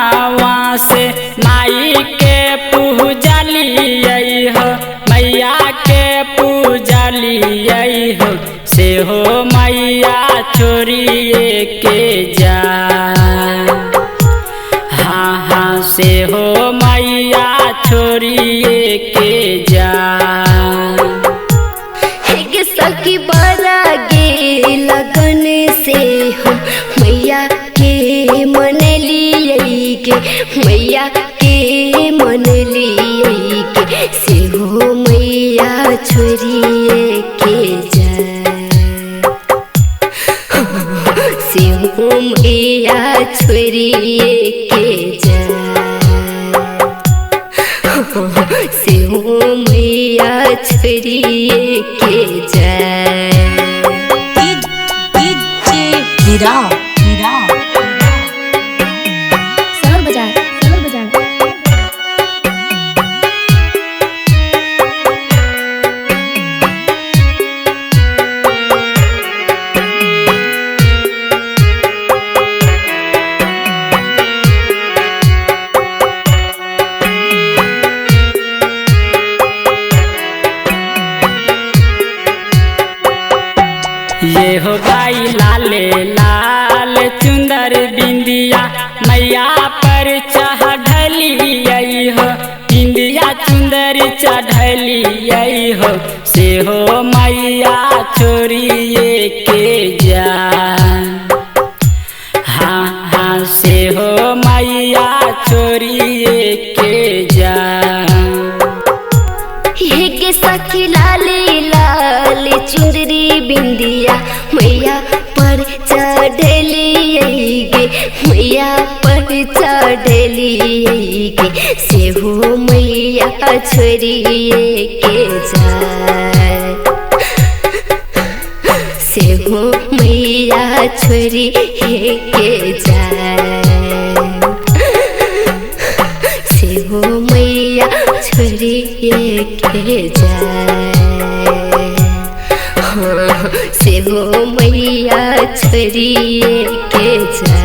मनवा से माई के पूजा लियै हो, मैया के पूजा लियै हो, से हो मैया छोड़िए के जा। हाँ हाँ से हो मैया छोड़िए के जा। सखी बड़ा गे लगन से हम मैया के मन लिये के, मैया के मन लिये के, से हो मैया छोड़िए के जा। से हो मैया छोड़िए के जा। से हो मैया छोड़िए के जा। ये हो गाई लाले लाल चुंदर बिंदिया, मैया पर चढ़लियै हो, बिंदिया चुंदर चढ़लियै हो, से हो मैया छोड़िए के जा। हाँ हाँ से हो मैया छोड़िए के जा। हे सखी लाले लाल चुंदरी बिंदिया, मैया पर चढ़लियै गे, मैया पर चढ़लियै गे, से हो मैया छोड़िए के जा। से हो मैया छोड़िए के जा। से हो मैया छोड़िए के जा। हाँ से हो मैया छोड़िए के जा।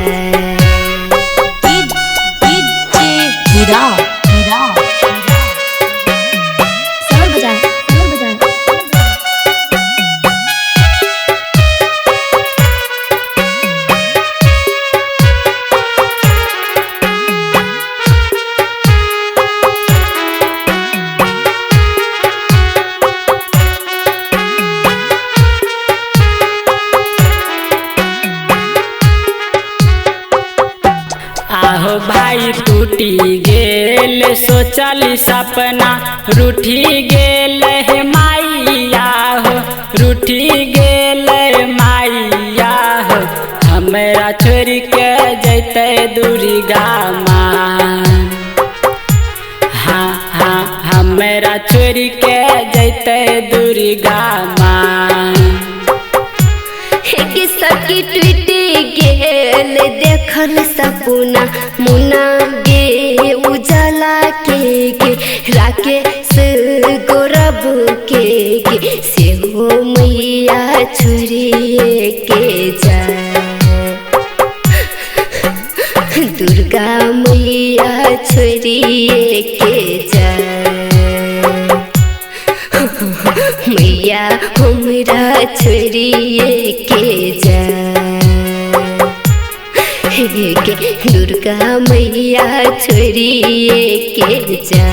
आहो भाई टूटी गेल सोचल सपना, रूठी गेल है माइया हो, रूठी गेल माइया हो, हमरा छोड़ के जैते दुर्गा माँ। हाँ हाँ हमरा छोड़ के जैते दुर्गा माँ। सखी टूटी गेल देखल सपना, मुना गे उजाला के गे, राकेश गौरव के गे, से हो मैया छोड़िए के जा। दुर्गा मैया छोड़िए के जा। मैया हमरा छोड़िए के जा। दुर्गा मैया छोड़िए के जा।